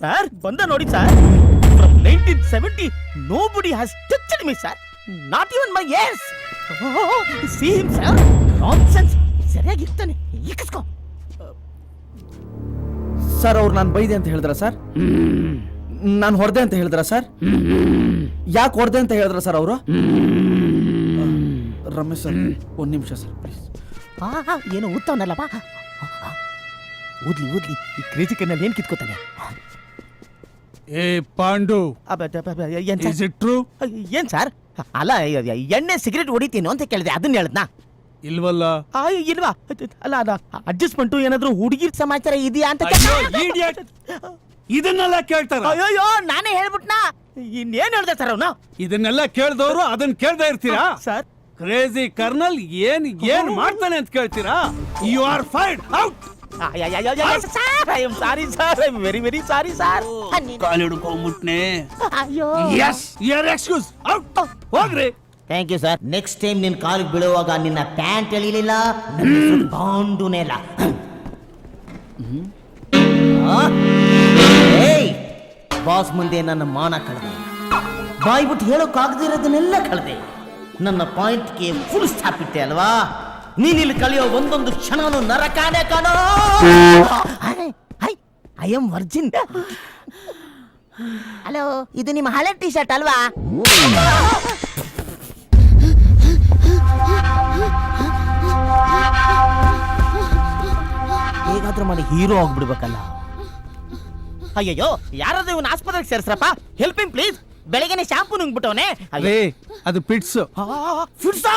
Sir ಬಂದ ನೋಡಿ sir. From 1970 nobody has touched me sir. Not even my ears. See him sir. Nonsense. ಸರಿಯಾಗಿರ್ತಾನೆ. ಇಕ್ಕಿಸ್ಕೋ. Sir ಅವ್ರು ನಾನು ಬೈದೆ ಅಂತ ಹೇಳಿದ್ರ ಸರ್? ನಾನು ಹೊಡೆದೆ ಅಂತ ಹೇಳಿದ್ರ ಸರ್? ಯಾಕೆ ಹೊಡೆದೆ ಅಂತ ಹೇಳಿದ್ರ ಸರ್ ಅವರು? ರಮೇಶ್ ಸರ್ ಒಂದು ನಿಮಿಷ ಸರ್ ಪ್ಲೀಸ್. ಏನು ಊದ್ತಾವನಲ್ಲಪ್ಪ. ಊದ್ಲಿ ಈ ಕ್ರೇಜಿ ಕಣ್ಣಲ್ಲಿ ಏನ್ ಕಿತ್ಕೋತಾನೆ? ಏ ಪಾಂಡು, ಏನ್ ಸರ್? ಅಲ್ಲ ಎಣ್ಣೆ ಸಿಗರೇಟ್ ಹೊಡಿತೀನೋ ಅಂತ ಕೇಳಿದೆ, ಅದನ್ನ ಹೇಳದ್ನಾ? ಇಲ್ವಲ್ಲ. ಇಲ್ವಾ? ಅಲ್ಲ ಅದ ಅಡ್ಜಸ್ಟ್ಮೆಂಟು ಏನಾದ್ರು ಹುಡುಗಿರ್ ಸಮಾಚಾರ ಇದೆಯಾ ಅಂತ ಇದನ್ನೆಲ್ಲ ಕೇಳ್ತಾರ? ಅಯ್ಯೋ ನಾನೇ ಹೇಳ್ಬಿಟ್ನಾ? ಇನ್ನೇನ್ ಹೇಳ್ದೆ ಸರ್ ಅವನು? ಇದನ್ನೆಲ್ಲ ಕೇಳ್ದವ್ರು ಅದನ್ನ ಕೇಳ್ತಾ ಇರ್ತೀರಾ ಸರ್? ಕ್ರೇಜಿ ಕರ್ನಲ್ ಏನ್ ಮಾಡ್ತಾನೆ ಅಂತ ಕೇಳ್ತೀರಾ? You are fired out. Sorry sir, I am very very sorry sir. ಕಾಲ್ ಹಿಡ್ಕೊಂಡ್ಬಿಟ್ನೆ. ಅಯ್ಯೋ yes you are excuse out. ಹೋಗ್ರಿ. Thank you sir. Next time ನಿನ್ನ ಕಾಲಿಗೆ ಬೀಳುವಾಗ ನಿನ್ನ ಪ್ಯಾಂಟ್ ಎಳಿಲಿಲ್ಲ, ಬಾಂಡುನೇ ಇಲ್ಲ. ಬಾಸ್ ಮುಂದೆ ನನ್ನ ಮಾನ ಕಳೆದೆ, ಬಾಯ್ ಬಿಟ್ಟು ಹೇಳೋಕ್ಕಾಗದಿರೋದನ್ನೆಲ್ಲ ಕಳೆದೆ, ನನ್ನ ಪಾಯಿಂಟ್ಗೆ ಫುಲ್ ಸ್ಟಾಪ್ ಇಟ್ಟೆ ಅಲ್ವಾ? ನೀನಿಲ್ಲಿ ಕಲಿಯೋ ಒಂದೊಂದು ಕ್ಷಣನೂ ನರಕಾನೆ ಕಾಣೋ. I am Virgin. ಹಲೋ, ಇದು ನಿಮ್ಮ ಹಳೆ ಟಿ ಶರ್ಟ್ ಅಲ್ವಾ? ಹೇಗಾದ್ರೂ ಮಾಡಿ ಹೀರೋ ಆಗ್ಬಿಡ್ಬೇಕಲ್ಲ. ಅಯ್ಯಯ್ಯೋ, ಯಾರಾದ್ರೂ ಇವನ್ ಆಸ್ಪತ್ರೆಗೆ ಸೇರಿಸ್ರಪ್ಪ. Help him please. ಬೆಳಗ್ಗೆನೆ ಶಾಂಪೂ ನುಂಗ್ಬಿಟ್ಟವನೆ. ಅದು ಪಿಟ್ಸ್. ಫಿಟ್ಸಾ?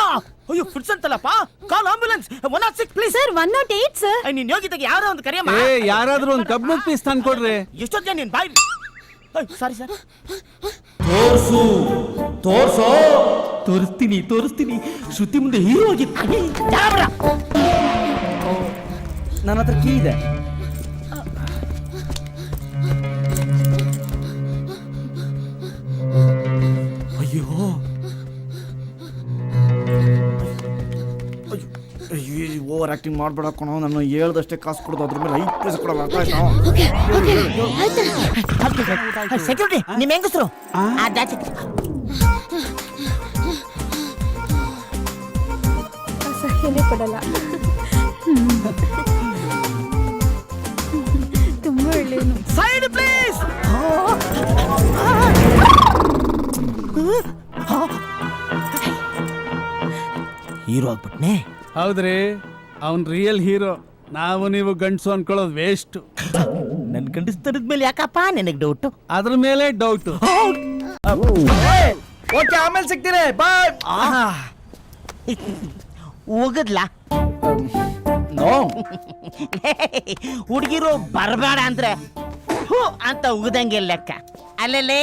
ಅಯ್ಯೋ ಫಿಟ್ಸ್ ಅಂತಲ್ಲಪ್ಪ. Call ambulance 106 please. Sir 108 sir. ನೀನ್ ಯೋಗಿತೆಗೆ ಯಾರೋ ಒಂದು ಕರೆಯಮ್ಮ. ಯಾರಾದ್ರೂ ಒಂದು ಕಬ್ಬಣದ ಪೀಸ್ ತಂದ್ಕೊಡ್ರಿ. ಎಷ್ಟೊತ್ತಿಗೆ ನೀನ್ ಬಾಯ್? Sorry sir. ತೋರಿಸ್ತೀನಿ. ಶ್ರುತಿ ಮುಂದೆ ಹೀರೋ ಆಗಿ ನನ್ನ ಹತ್ರ ಕೀ ಇದೆ. ಅಯ್ಯೋ ಓವರ್ ಆಕ್ಟಿಂಗ್ ಮಾಡ್ಬೇಡ ಕಣೋ. ನಾನು ಹೇಳ್ದಷ್ಟೇ ಕಾಸು ಕೊಡೋದು, ಅದ್ರ ಮೇಲೆ 5 ಪೈಸೆ ಕೊಡಲ್ಲ. ಸೆಕ್ಯೂರಿಟಿ, ನಿಮ್ ಹೆಂಗಸರು ಸಹ್ಯನೇ ಕೊಡಲ್ಲ. ತುಂಬಾ ಒಳ್ಳೆಯನು. Side please. ಹೀರೋ ಆಗ್ಬಿಟ್ನೆ. ಹೌದ್ರಿ, ಅವನ್ ರಿಯಲ್ ಹೀರೋ. ನಾವು ನೀವು ಗಂಡ್ಸು ಅನ್ಕೊಳ್ಳೋದು ವೇಸ್ಟ್. ನನ್ ಗಂಡಸ್ತನದ ಮೇಲೆ ಯಾಕಪ್ಪ ನಿನಗೆ ಡೌಟ್? ಅದ್ರ ಮೇಲೆ ಡೌಟ್. ಓಕೆ, ಆಮೇಲೆ ಸಿಗ್ತೀನಿ. ಬಾಯ್. ಹೋಗದ್ಲಾ? ನೋ. ಹುಡುಗಿರು ಬರಬೇಡ ಅಂದ್ರೆ ಹೂ ಅಂತ ಉಗ್ದಂಗೆ ಲೆಕ್ಕ. ಅಲ್ಲೇ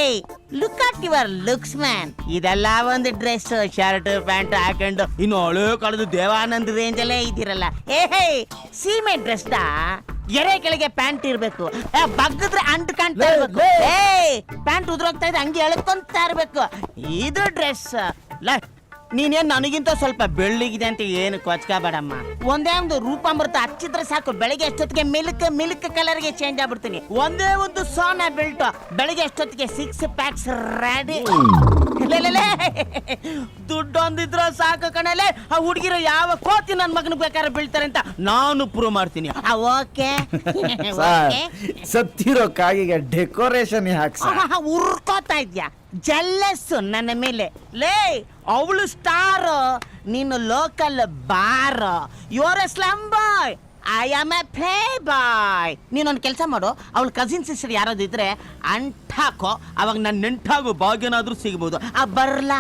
look at your looks man. ಇದೆಲ್ಲ ಒಂದು ಡ್ರೆಸ್, ಶರ್ಟ್, ಪ್ಯಾಂಟ್ ಹಾಕೊಂಡು ಇನ್ನು ಹಳೆ ಕಾಲದ ದೇವಾನಂದ್ ರೇಂಜ್ ಅಲ್ಲೇ ಇದ್ದೀರಲ್ಲ. ಸೀಮೆ ಡ್ರೆಸ್ ಎರೆ ಕೆಳಗೆ ಪ್ಯಾಂಟ್ ಇರ್ಬೇಕು, ಬಗ್ಗದ್ರೆ ಅಂಟ್ ಕಾಣ್ತಾ ಇರ್ಬೇಕು. ಪ್ಯಾಂಟ್ ಉದ್ರೋಗ್ತಾ ಇದೆ ಹಂಗೆ ಎಳ್ಕೊಂತ ಇರ್ಬೇಕು. ಇದು ಡ್ರೆಸ್. ನೀನೇನ್ ನನಗಿಂತ ಸ್ವಲ್ಪ ಬೆಳ್ಳಿಗಿದೆ ಅಂತ ಏನು ಕೊಚ್ಕೋಬೇಡಮ್ಮ. ಒಂದೇ ಒಂದು ರೂಪಾಮೃತ ಹಚ್ಚಿದ್ರೆ ಸಾಕು, ಬೆಳಿಗ್ಗೆ ಎಷ್ಟೊತ್ತಿಗೆ ಮಿಲ್ಕ್ ಕಲರ್ಗೆ ಚೇಂಜ್ ಆಗ್ಬಿಡ್ತೀನಿ. ಒಂದೇ ಒಂದು ಸೋನಾ ಬೆಲ್ಟ್, ಬೆಳಿಗ್ಗೆ ಎಷ್ಟೊತ್ತಿಗೆ 6 ಪ್ಯಾಕ್ಸ್ ರೆಡಿ. ದುಡ್ಡು ಒಂದಿದ್ರ ಸಾಕು ಕಣಲೆ. ಆ ಹುಡುಗಿರು ಯಾವ ಕೋತಿ ನನ್ ಮಗನ ಬೇಕಾದ್ರೆ ಬೀಳ್ತಾರೆ ಅಂತ ನಾನು ಪ್ರೂವ್ ಮಾಡ್ತೀನಿ. ಓಕೆ ಸತ್ತಿರೋ ಕಾಗಿಗೆ ಡೆಕೋರೇಷನ್ ಯಾಕೆ ಉರ್ಕೋತಾ ಇದ್ಯಾ? ಜೆಲ್ಲಸ್ಸು ನನ್ನ ಮೇಲೆ. ಅವಳು ಸ್ಟಾರ್, ನೀನು local bar. You're a slum boy, I am a play boy. ನೀನೊಂದು ಕೆಲಸ ಮಾಡು, ಅವಳ ಕಸಿನ್ ಸಿಸ್ಟರ್ ಯಾರಾದ್ರು ಇದ್ರೆ ಅಂಟಾಕೋ, ಅವಾಗ ನನ್ನ ನೆಂಟಾಗೋ ಭಾಗ್ಯನಾದ್ರೂ ಸಿಗ್ಬೋದು. ಬರ್ಲಾ?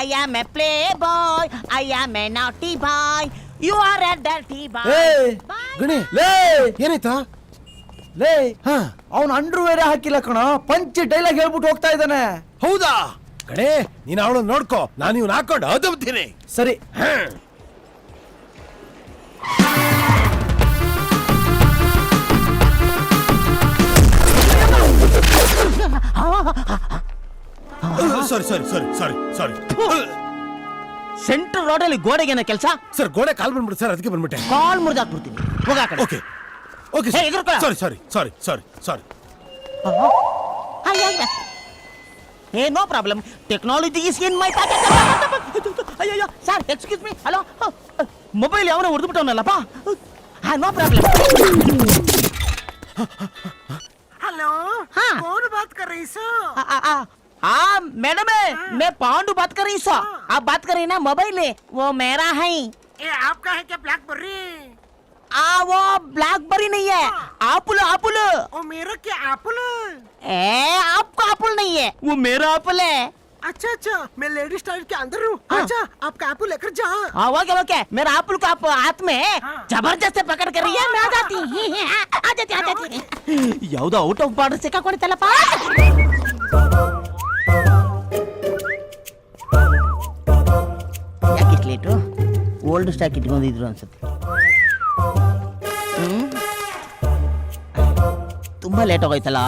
I am a play bye, I am A ನಾಟಿ ಬಾಯ್, ಯು ಆರ್ ಎ ಡರ್ಟಿ ಬಾಯ್. ಗಣಿ ಏನಾಯ್ತಾ? ಅವನು ಅಂಡರ್ವೇರ್ ಹಾಕಿಲ್ಲ ಕಣ, ಪಂಚ್ ಡೈಲಾಗ್ ಹೇಳ್ಬಿಟ್ಟು ಹೋಗ್ತಾ ಇದ್ದಾನೆ. ಹೌದಾ ಕಡೆ, ನೀನು ಅವಳನ್ನ ನೋಡ್ಕೋ, ನಾನು ಇವ್ನ ಹಾಕೊಂಡು ಅದುಬ್ತೀನಿ. ಸರಿ. ಸಾರಿ ಸಾರಿ ಸಾರಿ ಸಾರಿ ಸಾರಿ. ಸೆಂಟ್ರಲ್ ರೋಡಲ್ಲಿ ಗೋಡೆಗೇನ ಕೆಲಸ? ಸರ್ ಗೋಡೆ ಕಾಲ್ ಬಂದ್ಬಿಟ್ಟು ಸರ್, ಅದಕ್ಕೆ ಬಂದ್ಬಿಟ್ಟೆ. ಕಾಲ್ ಮುರಿದಾಕ್ಬಿಡ್ತೀನಿ. Okay okay. Sorry sorry sorry sorry sorry. Hey, no problem. Technology is in my pocket. ಅಯ್ಯೋ sir excuse me hello mobile ಯಾವನೋ ಹೊಡೆದ್ಬಿಟ್ಟವನಲ್ಲಪ್ಪ ನೋ ಪ್ರಾಬ್ಲಮ್ हेलो हाँ। कौन बात कर रही सो हाँ मैडम मैं पांडू बात कर रही सो आप बात कर रही ना मोबाइल है वो मेरा है ये आपका है क्या ब्लैकबेरी वो ब्लैकबेरी नहीं है एप्पल एप्पल ओ मेरा क्या एप्पल आपका एप्पल नहीं है वो मेरा एप्पल है अच्छा अच्छा मैं लेडी स्टाइल के अंदर हूँ अच्छा आपका एप्पल लेकर जा हाँ ओके ओके मेरा एप्पल को आप हाथ में जबरदस्त पकड़ कर रही है मैं आ जाती आ जाती ಯಾವುದೋ ಔಟ್ ಆಫ್ ಬಾರ್ಡರ್ ಸಿಕ್ಕಾಕೊಂಡಿತ್ತಲ್ಲಪ್ಪ ಯಾಕೆ ಲೇಟು ಓಲ್ಡ್ ಸ್ಟಾಕ್ ಇಟ್ಕೊಂಡಿದ್ರು ಅನ್ಸುತ್ತೆ ತುಂಬಾ ಲೇಟ್ ಆಗೋಯ್ತಲ್ಲ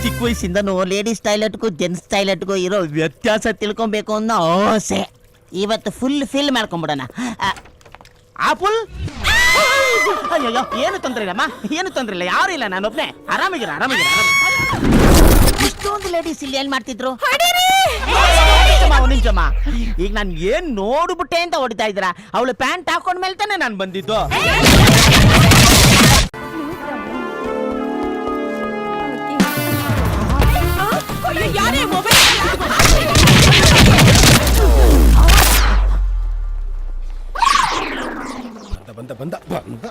ಚಿಕ್ಕ ವಯಸ್ಸಿಂದನೂ ಲೇಡೀಸ್ ಟಾಯ್ಲೆಟ್ಗೂ ಜೆಂಟ್ಸ್ ಟಾಯ್ಲೆಟ್ಗೂ ಇರೋ ವ್ಯತ್ಯಾಸ ತಿಳ್ಕೊಬೇಕು ಅನ್ನೋ ಆಸೆ ಇವತ್ತು ಫುಲ್ ಫಿಲ್ ಮಾಡ್ಕೊಂಬಿಡೋಣ ಆಪುಲ್ ಅಯ್ಯೋ ಏನು ತೊಂದ್ರೆ ಇಲ್ಲಮ್ಮ ಏನು ತೊಂದ್ರೆ ಇಲ್ಲ ಯಾರು ಇಲ್ಲ ನಾನೊಬ್ನೇ ಆರಾಮಾಗಿರ ಇಷ್ಟೊಂದು ಲೇಡೀಸ್ ಇಲ್ಲಿ ಏನ್ ಮಾಡ್ತಿದ್ರು ನಿಂಚಮ್ಮ ಈಗ ನಾನು ಏನ್ ನೋಡ್ಬಿಟ್ಟೆ ಅಂತ ಹೊಡಿತಾ ಇದ್ರ ಅವಳು ಪ್ಯಾಂಟ್ ಹಾಕೊಂಡ್ಮೇಲೆ ತಾನೆ ನಾನು ಬಂದಿದ್ದು ಯಾರೇ ಮೊಬೈಲ್ ಬಂದ ಬಂದ ಬಂದ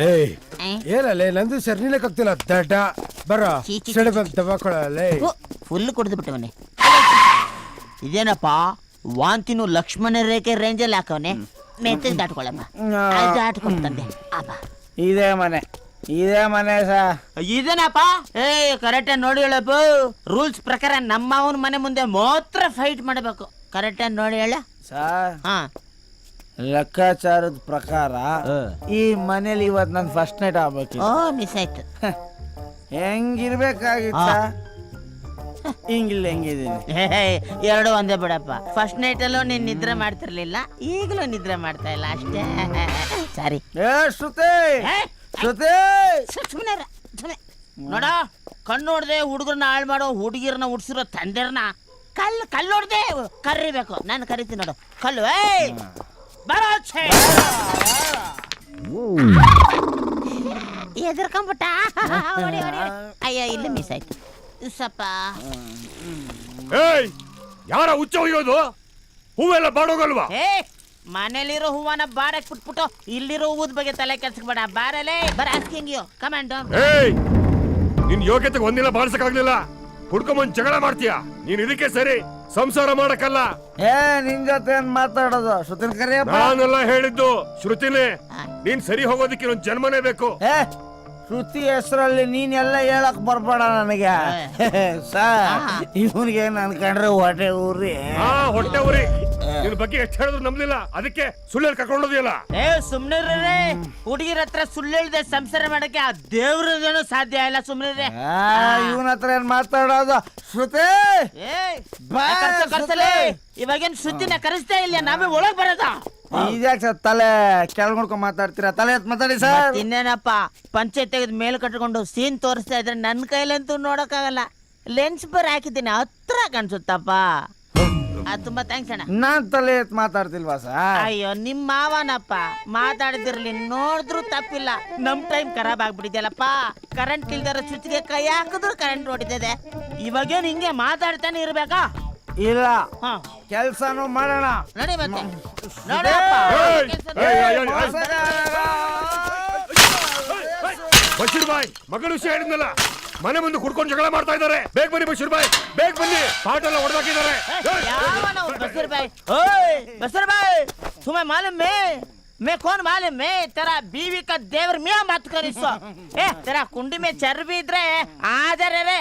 ಏಯ್ ಏನಲ್ಲೇ ನಂದು ಸರ್ನಿಲಕ್ಕಾಗ್ತಿಲ್ಲ ದಡ್ಡ ಬರ ಸೆಡೆ ಬಂದು ದಬಾಕೊಳ್ಳಲೇ ಫುಲ್ ಕುಡಿದು ಬಿಟ್ಟವನೆ ಇದೇನಪ್ಪ ವಾಂತಿನೂ ಲಕ್ಷ್ಮಣ ರೇಖೆ ರೇಂಜಲ್ಲಿ ಹಾಕವನೆ ಮೆತ್ತಗೆ ದಾಟ್ಕೊಳ್ಳಮ್ಮ ದಾಟ್ಕೊಂಡು ತಂದೆ ಅಪ್ಪ ಇದೇ ಮನೆ ಇದೇನಪ್ಪ ಕರೆಕ್ಟ್ ನೋಡಿ ಹೇಳಪ್ಪ ರೂಲ್ಸ್ ಪ್ರಕಾರ ನಮ್ಮವನ ಮನೆ ಮುಂದೆ ಮಾತ್ರ ಫೈಟ್ ಮಾಡಬೇಕು ಕರೆಕ್ಟ್ ನೋಡಿ ಹೇಳ ಸರ್ ಹಾ ಲೆಕ್ಕಾಚಾರದ ಪ್ರಕಾರ ಈ ಮನೇಲಿ ಇವತ್ತು ನನ್ ಫಸ್ಟ್ ನೈಟ್ ಆಗ್ಬೇಕು ಓ ಮಿಸ್ ಆಯ್ತು ಹೆಂಗಿರ್ಬೇಕಾಗಿತ್ತ ಹಿಂಗಿಲ್ಲ ಹೆಂಗಿದ್ದೀನಿ ಎರಡು ಒಂದೇ ಬಿಡಪ್ಪ ಫಸ್ಟ್ ನೈಟ್ ಅಲ್ಲೂ ನೀನ್ ನಿದ್ರೆ ಮಾಡ್ತಿರ್ಲಿಲ್ಲ ಈಗಲೂ ನಿದ್ರೆ ಮಾಡ್ತಾ ಇಲ್ಲ ಅಷ್ಟೇ ಸಾರಿ ಶ್ರುತಿ ಸುಮ್ಮನೆ ನೋಡ ಕಣ್ಣು ನೋಡ್ದೆ ಹುಡುಗರನ್ನ ಹಾಳು ಮಾಡೋ ಹುಡುಗಿರನ್ನ ಹುಡ್ಸಿರೋ ತಂದೆರ್ನ ಕಲ್ಲು ನೋಡ್ದೆ ಕರಿಬೇಕು ನಾನು ಕರಿತೀನಿ ನೋಡು ಕಲ್ಲು ಬರೋ ಎದುರ್ಕೊಂಬಿಟ್ಟ ಅಯ್ಯ ಇಲ್ಲ ಮಿಸ್ ಆಯ್ತು ಸ್ವಲ್ಪ ಯಾರ ಹುಚ್ಚ ಹೋಗೋದು ಹೂವೆಲ್ಲ ಬಾಡೋಗಲ್ವಾ ಮನೇಲಿರೋ ಹೂವನ ಬಾರಕ್ ಬಿಟ್ಬಿಟ್ಟು ಇಲ್ಲಿರೋ ಹೂವದ ಬಗ್ಗೆ ತಲೆ ಕೆಡ್ಸ್ಬೇಡ ಬಾರಲೇ ಬರ ಆಸ್ಕಿಂಗ್ ಕಮಾಂಡ್ ನಿನ್ ಯೋಗ್ಯತೆಗೆ ಒಂದಿನ ಬಾಳ್ಸಕ್ಕಾಗ್ಲಿಲ್ಲ ಹುಡ್ಕೊಂಬಂದ್ ಜಗಳ ಮಾಡ್ತೀಯ ನೀನ್ ಇದಕ್ಕೆ ಸರಿ ಸಂಸಾರ ಮಾಡಕ್ಕಲ್ಲ ನಿನ್ ಜೊತೆ ಏನ್ ಮಾತಾಡೋದು ಶ್ರುತಿನ ಕರಿಯಪ್ಪ ನಾನೆಲ್ಲ ಹೇಳಿದ್ದು ಶ್ರುತಿನೇ ನೀನ್ ಸರಿ ಹೋಗೋದಕ್ಕೆ ಇನ್ನೊಂದ್ ಜನ್ಮನೇ ಬೇಕು ಶ್ರುತಿ ಹೆಸರಲ್ಲಿ ನೀನ್ ಎಲ್ಲ ಹೇಳಕ್ ಬರ್ಬೇಡ ನನಗೆ ಸರ್ ಇವನ್ಗೆ ನನ್ ಕಂಡ್ರೆ ಹೊಟ್ಟೆ ಊರಿ ಹೊಟ್ಟೆ ಊರಿ ನಿನ್ ಬಗ್ಗೆ ಎಷ್ಟು ಹೇಳಿದ್ರು ನಂಬಲಿಲ್ಲ ಅದಕ್ಕೆ ಸುಳ್ಳು ಕರ್ಕೊಂಡೋದಿಲ್ಲ ಸುಮ್ನೆ ಹುಡುಗಿರ ಹತ್ರ ಸುಳ್ಳು ಹೇಳ್ದೆ ಸಂಸಾರ ಮಾಡಕ್ಕೆ ಆ ದೇವ್ರದೇನು ಸಾಧ್ಯ ಇಲ್ಲ ಸುಮ್ನೆ ಇವನ ಹತ್ರ ಏನ್ ಮಾತಾಡೋದು ಶ್ರುತಿ ಇವಾಗೇನ್ ಸುದ್ದಿನ ಕರೆಸ್ತಾ ಇಲ್ಲ ನಾವೇ ಒಳಗ್ ಬರೋದ ಇದ್ಯಾಕೆ ತಲೆ ಕೆಳಗೊಂಡ್ಕೊಂಡ್ ಮಾತಾಡ್ತೀರಾ ತಲೆ ಎತ್ ಮಾತಾಡಿ ಸರ್ ಇನ್ನೇನಪ್ಪ ಪಂಚಾಯತ್ ತೆಗೆದ್ ಮೇಲ್ ಕಟ್ಕೊಂಡು ಸೀನ್ ತೋರಿಸ್ತಾ ಇದ್ರೆ ನನ್ ಕೈಲಂತೂ ನೋಡಕ್ಕಾಗಲ್ಲ ಲೆನ್ಸ್ ಬರ್ ಹಾಕಿದ್ದೀನಿ ಹತ್ರ ಕಾಣಿಸುತ್ತಪ್ಪ ತುಂಬಾ ಥ್ಯಾಂಕ್ಸ್ ಅಣ್ಣ ನಾನ್ ತಲೆ ಎತ್ ಮಾತಾಡ್ತಿಲ್ವಾ ಸರ್ ಅಯ್ಯೋ ನಿಮ್ ಮಾವನಪ್ಪ ಮಾತಾಡಿದಿರ್ಲಿ ನೋಡಿದ್ರು ತಪ್ಪಿಲ್ಲ ನಮ್ ಟೈಮ್ ಖರಾಬ್ ಆಗ್ಬಿಟ್ಟಿದ್ಯಲ್ಲಪ್ಪ ಕರೆಂಟ್ ಇಲ್ದಾರ ಸ್ವಿಚ್ಗೆ ಕೈ ಹಾಕಿದ್ರು ಕರೆಂಟ್ ಹೊಡಿತದೆ ಇವಾಗೇನ್ ಹಿಂಗೆ ಮಾತಾಡ್ತಾನೆ ಇರ್ಬೇಕಾ ಇಲ್ಲ ಕೆಲ್ಸನೂ ಮಾಡೋಣ ನಡಿ ಮತ್ತೆ ಬಶೀರ್ ಬಾಯ್ ಮಗಳು ವಿಷಯ ಹೇಳಿದ್ನಲ್ಲ ಮನೆ ಮುಂದೆ ಕುಡ್ಕೊಂಡು ಜಗಳ ಮಾಡ್ತಾ ಇದ್ದಾರೆ ಬೇಗ ಬನ್ನಿ ಬಶೀರ್ ಬಾಯ್ ಬೇಗ ಬನ್ನಿ ಪಾಟ್ ಎಲ್ಲ ಹೊಡೆದಾಕಿದ್ದಾರೆ बसर भाई तुम्हें मालूम है मैं कौन मालूम है तेरा बीवी का देवर मियां मत कर इसको तेरा कुंडी में चर्बी इधर है आधर रे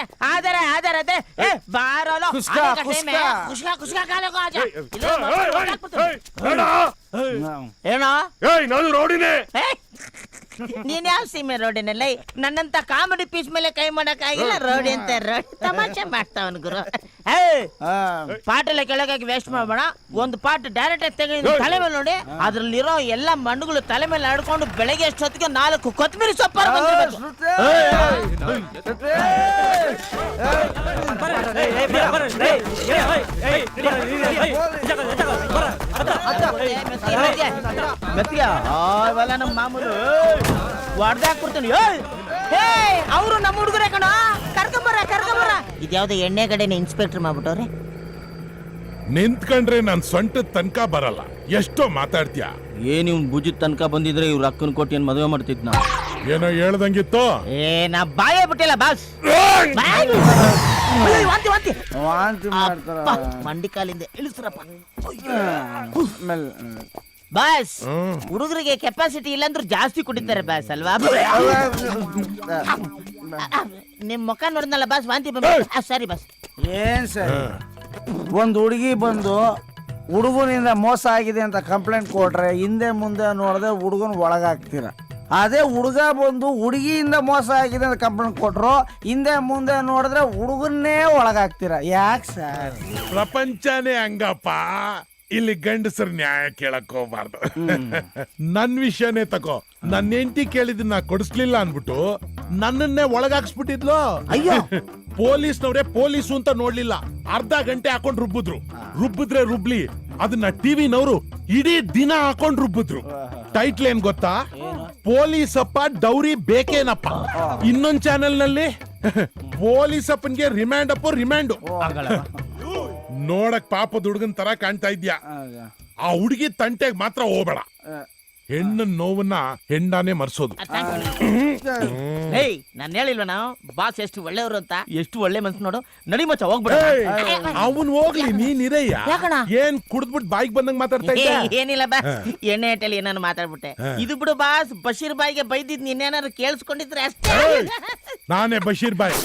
आधर दे बाहर लो कुछ खा लो आजा ಏನೋ ಏನೋ ನಾನು ರೋಡಿನೇ ನೀನ್ ಯಾವ ಸೀಮೆ ರೋಡಿನಲ್ಲಿ ನನ್ನಂತ ಕಾಮಿಡಿ ಪೀಸ್ ಮೇಲೆ ಕೈ ಮಾಡಕ್ ಆಗಿಲ್ಲ ರೋಡಿ ಅಂತ ರೋಡ್ ತಮಾಷೆ ಮಾಡ್ತಾವನ್ ಗುರು ಪಾಟ್ ಎಲ್ಲ ಕೆಳಗಾಗಿ ವೇಸ್ಟ್ ಮಾಡಬೇಡ ಒಂದು ಪಾಟ್ ಡೈರೆಕ್ಟ್ ಆಗಿ ತೆಗೆದು ತಲೆ ಮೇಲೆ ನೋಡಿ ಅದ್ರಲ್ಲಿರೋ ಎಲ್ಲಾ ಮಣ್ಣುಗಳು ತಲೆ ಮೇಲೆ ಆಡ್ಕೊಂಡು ಬೆಳಗ್ಗೆ ಅಷ್ಟೊತ್ತಿಗೆ 4 ಕೊತ್ತಂಬರಿ ಸೊಪ್ಪು ಇವೆಲ್ಲ ನಮ್ಮ ಮಾಮೂಲು ಹೊಡ್ದಾಕ್ಬಿಡ್ತೀನಿ ಅವರು ನಮ್ಮ ಹುಡುಗರೇ ಕಣ ಕರ್ಕೊಂಬರ ಇದ್ಯಾವ್ದು ಎಣ್ಣೆ ಕಡೆನ ಇನ್ಸ್ಪೆಕ್ಟರ್ ಮಾಡ್ಬಿಟ್ಟವ್ರೆ ನಿಂತ್ಕೊಂಡ್ರೆ ನನ್ ಸೊಂಟ ತನಕ ಬರಲ್ಲ ಎಷ್ಟೋ ಮಾತಾಡ್ತೀಯ ಏನ್ ಇವ್ನ್ ಭುಜದ ತನಕ ಬಂದಿದ್ರೆ ಇವ್ರ ಅಕ್ಕನ ಕೊಟ್ಟು ಏನ್ ಮದುವೆ ಮಾಡ್ತಿದ್ನ ಏನೋ ಹೇಳ್ದಂಗಿತ್ತು ನಾ ಬಾಯೇ ಬಿಟ್ಟಿಲ್ಲ ಬಾಸ್ ವಾಂತಿ ವಾಂತಿ ಮಾಡ್ತಾರ ಮಂಡಿ ಕಾಲಿಂದ ಇಳಿಸ್ರಪ್ಪ ಬಾಸ್ ಹುಡುಗರಿಗೆ ಕೆಪಾಸಿಟಿ ಇಲ್ಲಾಂದ್ರೂ ಜಾಸ್ತಿ ಕುಡಿತಾರೆ ಬಾಸ್ ಅಲ್ವಾ ನಿಮ್ ಮುಖ ನೋಡಿದ್ನಲ್ಲ ಬಾಸ್ ವಾಂತಿ ಸರಿ ಬಾಸ್ ಏನ್ ಸರ್ ಒಂದು ಹುಡುಗಿ ಬಂದು ಹುಡುಗನಿಂದ ಮೋಸ ಆಗಿದೆ ಅಂತ ಕಂಪ್ಲೇಂಟ್ ಕೊಟ್ರೆ ಹಿಂದೆ ಮುಂದೆ ನೋಡದೆ ಹುಡುಗನ ಒಳಗಾಗ್ತೀರ. ಅದೇ ಹುಡುಗ ಬಂದು ಹುಡುಗಿಯಿಂದ ಮೋಸ ಆಗಿದೆ ಅಂತ ಕಂಪ್ಲೇಂಟ್ ಕೊಟ್ರು ಹಿಂದೆ ಮುಂದೆ ನೋಡಿದ್ರೆ ಹುಡುಗನ್ನೇ ಒಳಗಾಗ್ತೀರ. ಯಾಕೆ ಸರ್? ಪ್ರಪಂಚನೇ ಹಂಗಪ್ಪ. ಇಲ್ಲಿ ಗಂಡಸರ್ ನ್ಯಾಯ ಕೇಳಕ್ ಹೋಗ್ಬಾರ್ದು. ನನ್ ವಿಷಯನೇ ತಗೋ. ನನ್ನ ಹೆಂಡತಿ ಕೇಳಿದ್ನ ಕೊಡಿಸ್ಲಿಲ್ಲ ಅನ್ಬಿಟ್ಟು ನನ್ನನ್ನೇ ಒಳಗಾಕ್ಸ್ಬಿಟ್ಟಿದ್ಲು. ಅಯ್ಯೋ ಪೊಲೀಸ್ನವ್ರೆ ಪೊಲೀಸು ಅಂತ ನೋಡ್ಲಿಲ್ಲ, ಅರ್ಧ ಗಂಟೆ ಹಾಕೊಂಡ್ ರುಬ್ಬಿದ್ರೆ ರುಬ್ಲಿ, ಅದನ್ನ ಟಿವಿನವರು ಇಡೀ ದಿನ ಹಾಕೊಂಡ್ ರುಬ್ಬಿದ್ರು. ಟೈಟ್ಲ್ ಏನ್ ಗೊತ್ತಾ? ಪೊಲೀಸಪ್ಪ ಡೌರಿ ಬೇಕೇನಪ್ಪ. ಇನ್ನೊಂದ್ ಚಾನೆಲ್ ನಲ್ಲಿ ಪೊಲೀಸಪ್ಪನ್ಗೆ ರಿಮ್ಯಾಂಡು. ನೋಡಕ್ ಪಾಪದ ಹುಡುಗನ್ ತರ ಕಾಣ್ತಾ ಇದ್ಯಾ. ಆ ಹುಡುಗಿ ತಂಟೆಗ್ ಮಾತ್ರ ಹೋಗ್ಬೇಡ. ಹೆಣ್ಣ ನೋವನ್ನ ಹೆಂಡಾನೆ ಮರ್ಸೋದು. ನಾನು ಹೇಳಿಲ್ವ ನಾವು ಬಾಸ್ ಎಷ್ಟು ಒಳ್ಳೆಯವರು ಅಂತ. ಎಷ್ಟು ಒಳ್ಳೆ ಮನ್ಸು ನೋಡು. ನಡಿ ಮಚ್ಚ ಹೋಗ್ಬಿಡ. ಅವನ್ ಹೋಗ್ಲಿ, ನೀನ್ ಇರಯ್ಯ. ಯಾಕಣ್ಣ? ಏನ್ ಕುಡ್ದ್ಬಿಟ್ಟು ಬಾಯಿಗೆ ಬಂದಂಗ್ ಮಾತಾಡ್ತಾ ಇದ್ದ? ಏನಿಲ್ಲ ಬಾಸ್, ಎಣ್ಣೆ ಹಟ್ಟಲ್ಲಿ ಏನಾರು ಮಾತಾಡ್ಬಿಟ್ಟೆ. ಇದು ಬಿಡು ಬಾಸ್, ಬಶೀರ್ ಬಾಯಿಗೆ ಬೈದಿದ್ ನೀನೇನಾರು ಕೇಳಿಸ್ಕೊಂಡಿದ್ರೆ ಅಷ್ಟೇ. ನಾನೇ ಬಶೀರ್ ಬಾಯ್.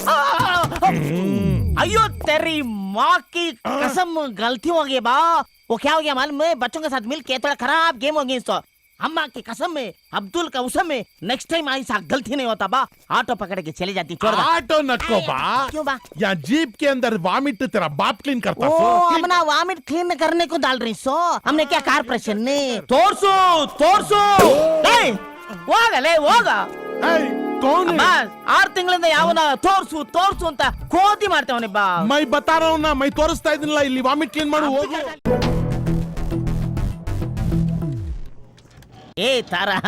अयो तेरी माँ की कसम, गलती हो गई बा. वो क्या हो गया मालूम है? बच्चों के साथ मिलके थोड़ा खराब गेम हो गई. तो अम्मा की कसम में, अब्दुल का उसम में, नेक्स्ट टाइम ऐसा गलती नहीं होता बा. ऑटो पकड़ के चली जाती. छोड़ दो ऑटो नको बा. क्यों बा? या जीप के अंदर वामिट तेरा बाप क्लीन करता. ओ हमने वामिट क्लीन करने को डाल रही सो. हमने क्या कारपोरेशन ने तोड़सो ಹೋಗ. ಬಸ್ 6 ತಿಂಗಳಿಂದ ಯಾವನ ತೋರ್ಸು ಅಂತ ಕೋತಿ ಮಾಡ್ತೇವನಿ ಬಾ. ಮೈ ಬತಾರವನ್ನ ಮೈ ತೋರಿಸ್ತಾ ಇದೀನಲ್ಲ, ಇಲ್ಲಿ ವಾಮಿಟ್ ಕ್ಲೀನ್ ಮಾಡು ಹೋಗು. ಏ Tara,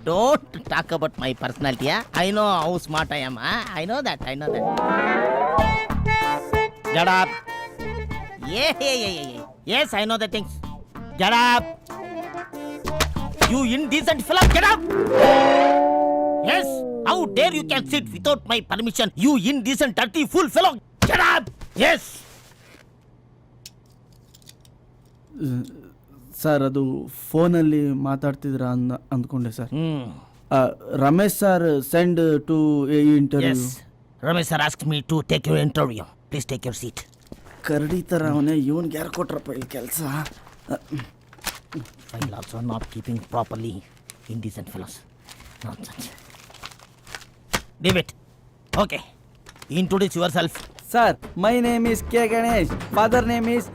don't talk about my personality. I know how smart I am. I know that. Get up. Yes, I know the things. Get up. You indecent fellow, get up. Yes, how dare you can sit without my permission? You indecent, dirty fool fellow, get up. Yes. Sir, ಅದು ಫೋನಲ್ಲಿ ಮಾತಾಡ್ತಿದ್ರ ಅಂದ್ಕೊಂಡೆ sir. Ramesh sir send to interview. Yes, Ramesh sir asked me to take your interview. Please take your seat. ಕರಡಿ ತರ ಅವನೇ. ಇವನ್ಗೆ ಯಾರು ಕೊಟ್ರಪ್ಪ ಇಲ್ಲಿ ಕೆಲಸ? File also not keeping properly. Indecent fellows. Nonsense. Leave it. Okay. Introduce yourself. Sir, my name is K. Ganesh. Father name is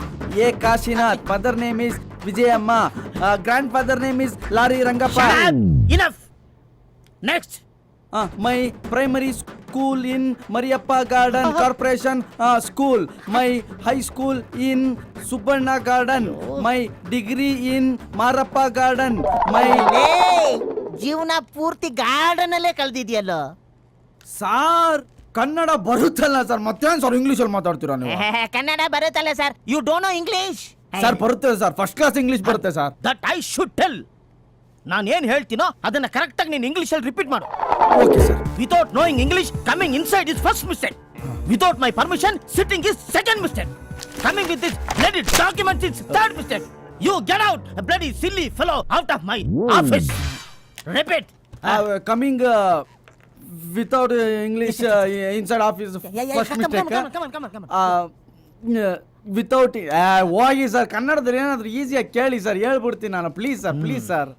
A. Kashinath. Mother name is Vijayamma. Grandfather name is Lari Rangappa. Shut up! Enough! Next. My primary school in Mariappa Garden Corporation School. My high school in Subarna Garden. My degree in Marappa Garden. My ಜೀವನ ಪೂರ್ತಿ garden ಅಲ್ಲೇ ಕಳ್ದಿದ್ಯಲ್ಲ. Sir, Kannada ಬರುತ್ತಲ್ಲ sir, ಮತ್ತೇನು sir ಇಂಗ್ಲಿಷಲ್ಲಿ ಮಾತಾಡ್ತೀರಾ ನೀವು? ಕನ್ನಡ ಬರುತ್ತಲ್ಲ sir. You don't know English? Sir ಬರುತ್ತೆ ಸರ್, ಫಸ್ಟ್ ಕ್ಲಾಸ್ ಇಂಗ್ಲಿಷ್ ಬರುತ್ತೆ sir. That I should tell. ನಾನು ಏನ್ ಹೇಳ್ತೀನೋ ಅದನ್ನ ಕರೆಕ್ಟ್ ಆಗಿ ನೀನು ಇಂಗ್ಲಿಷ್ ಅಲ್ಲಿ ರಿಪೀಟ್ ಮಾಡು. Okay sir. Without knowing English, coming inside is first mistake. Without my permission, sitting is second mistake. Coming with this bloody documents is third mistake. You get out, bloody silly fellow, out of my office. Repeat. Coming without English inside office first mistake. Without ಹೋಗಿ sir, ಕನ್ನಡದಲ್ಲಿ ಏನಾದರೂ ಈಸಿಯಾಗಿ ಕೇಳಿ sir, ಹೇಳ್ಬಿಡ್ತೀನಿ ನಾನು. Please sir, please sir.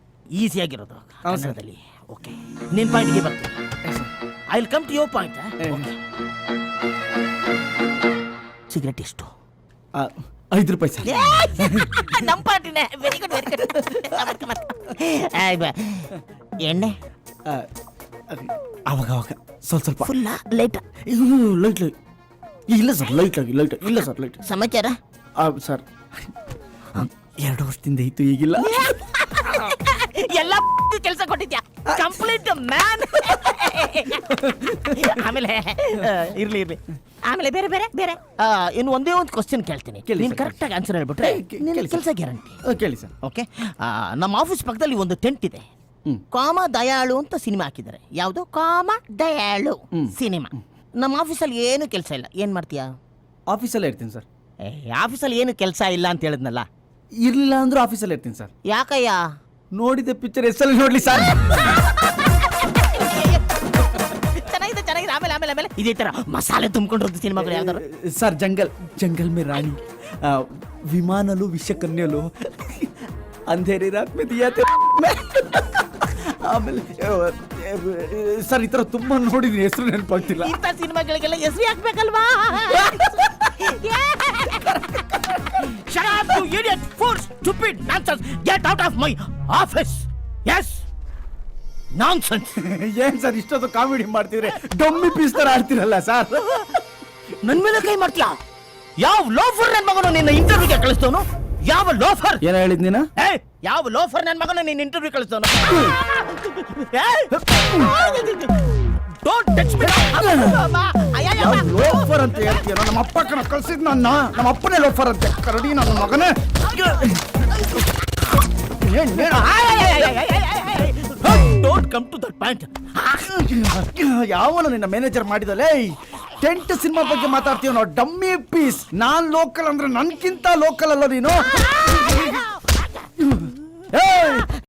ಈಸಿಯಾಗಿರೋದು ಕನ್ನಡದಲ್ಲಿ. Okay ನಿನ್ ಪಾಯಿಂಟ್ಗೆ ಬರ್ತೀನಿ. I will come to your point. Cigarette ಎಷ್ಟು? 5 ರೂಪಾಯಿ ಸರ್. ನಮ್ಮ ಪಾರ್ಟಿನೇ. Very good very good. ಎಣ್ಣೆ ಅವಾಗ ಅವಾಗ ಸ್ವಲ್ಪ ಫುಲ್ಲ ಲೈಟ್? ಲೈಟ್ ಇಲ್ಲ ಸರ್, ಲೈಟ್ ಇಲ್ಲ ಸರ್, ಲೈಟ್. ಸಮಾಚಾರ ಸರ್ 2 ವರ್ಷದಿಂದ ಇತ್ತು, ಈಗಿಲ್ಲ. ಎಲ್ಲ ಕೆಲಸ ಕೊಟ್ಟಿದ್ಯಾ? Complete man. ಆಮೇಲೆ ಇರ್ಲಿ ಆಮೇಲೆ ಬೇರೆ ಬೇರೆ ಬೇರೆ ಇನ್ನು ಒಂದೇ ಒಂದು ಕ್ವಶನ್ ಕೇಳ್ತೀನಿ. ನೀನು ಕರೆಕ್ಟ್ ಆಗಿ ಆನ್ಸರ್ ಹೇಳ್ಬಿಟ್ರೆ ಕೆಲಸ ಗ್ಯಾರಂಟಿ. ಕೇಳಿ ಸರ್. ಓಕೆ, ನಮ್ಮ ಆಫೀಸ್ ಪಕ್ಕದಲ್ಲಿ ಒಂದು ಟೆಂಟ್ ಇದೆ. ಕಾಮ ದಯಾಳು ಅಂತ ಸಿನಿಮಾ ಹಾಕಿದ್ದಾರೆ. ಯಾವುದು? ಕಾಮ ದಯಾಳು ಸಿನಿಮಾ. ನಮ್ಮ ಆಫೀಸಲ್ಲಿ ಏನು ಕೆಲಸ ಇಲ್ಲ, ಏನ್ ಮಾಡ್ತೀಯಾ? ಆಫೀಸಲ್ಲೇ ಇರ್ತೀನಿ ಸರ್. ಆಫೀಸಲ್ಲಿ ಏನು ಕೆಲಸ ಇಲ್ಲ ಅಂತ ಹೇಳಿದ್ನಲ್ಲ. ಇರ್ಲಿಲ್ಲ ಅಂದ್ರೂ ಆಫೀಸಲ್ಲೇ ಇರ್ತೀನಿ ಸರ್. ಯಾಕಯ್ಯ? ನೋಡಿದ ಪಿಕ್ಚರ್ ಎಷ್ಟಲ್ಲಿ ನೋಡ್ಲಿ ಸರ್. ಚೆನ್ನಾಗಿದೆ ಚೆನ್ನಾಗಿದೆ. ಆಮೇಲೆ ಆಮೇಲೆ ಆಮೇಲೆ ಇದೇ ತರ ಮಸಾಲೆ ತುಂಬಿಕೊಂಡಿರೋದು ಸಿನಿಮಾಗಳು ಯಾವ್ದಾರು? ಸರ್ ಜಂಗಲ್ ಮೇ ರಾಣಿ, ವಿಮಾನಲು ವಿಷಕನ್ಯಲು, ಅಂಧೇರಿ ರಾತ್ ಮೇ ದಿಯಾ ತೇ. ಆಮೇಲೆ ಸರ್ ಈ ಥರ ತುಂಬ ನೋಡಿದ್ದೀನಿ, ಹೆಸರು ನೆನಪಾಗ್ತಿಲ್ಲ. ಇಂಥ ಸಿನಿಮಾಗಳಿಗೆಲ್ಲ ಹೆಸರು ಹಾಕ್ಬೇಕಲ್ವಾ? Shut up, you idiot! Fool! Stupid! Nonsense! Get out of my office! Yes! Nonsense! ಏನ್ ಸರ್ ಇಷ್ಟೊಂದು ಕಾಮಿಡಿ ಮಾಡ್ತಿದ್ರೆ ಡಮ್ಮಿ ಪೀಸ್ ತರ ಆಡ್ತಿರಲ್ಲ ಸರ್. ನನ್ ಮೇಲೆ ಕೈ ಮಾಡ್ತೀಯಾ? ಯಾವ ಲೋಫರ್ ನನ್ ಮಗನು ನಿನ್ನ ಇಂಟರ್ವ್ಯೂಗೆ ಕಳಿಸ್ತವನು? ಯಾವ ಲೋಫರ್? ಏನ ಹೇಳಿದ್ ನೀನ? ಯಾವ ಲೋಫರ್ ನನ್ ಮಗನು ನಿನ್ನ ಇಂಟರ್ವ್ಯೂ ಕಳಿಸ್ತವನು? Don't touch me! ಲೋಫರ್ ಅಂತ ಹೇಳ್ತೀಯ? ನಮ್ಮ ಅಪ್ಪ ಕಳ್ಸಿದ್ ನನ್ನ, ನಮ್ಮ ಅಪ್ಪನೇ ಲೋಫರ್ ಅಂತೆ. ಕರಡಿ ನನ್ನ ಮಗನೇ. Don't come to that point. ಯಾವನು ನಿನ್ನ ಮ್ಯಾನೇಜರ್ ಮಾಡಿದಲೇ? ಟೆಂಟ್ ಸಿನಿಮಾ ಬಗ್ಗೆ ಮಾತಾಡ್ತೀವ ನಾವು, ಡಮ್ಮಿ ಪೀಸ್. ನಾನ್ ಲೋಕಲ್ ಅಂದ್ರೆ ನನ್ಕಿಂತ ಲೋಕಲ್ ಅಲ್ಲ ನೀನು.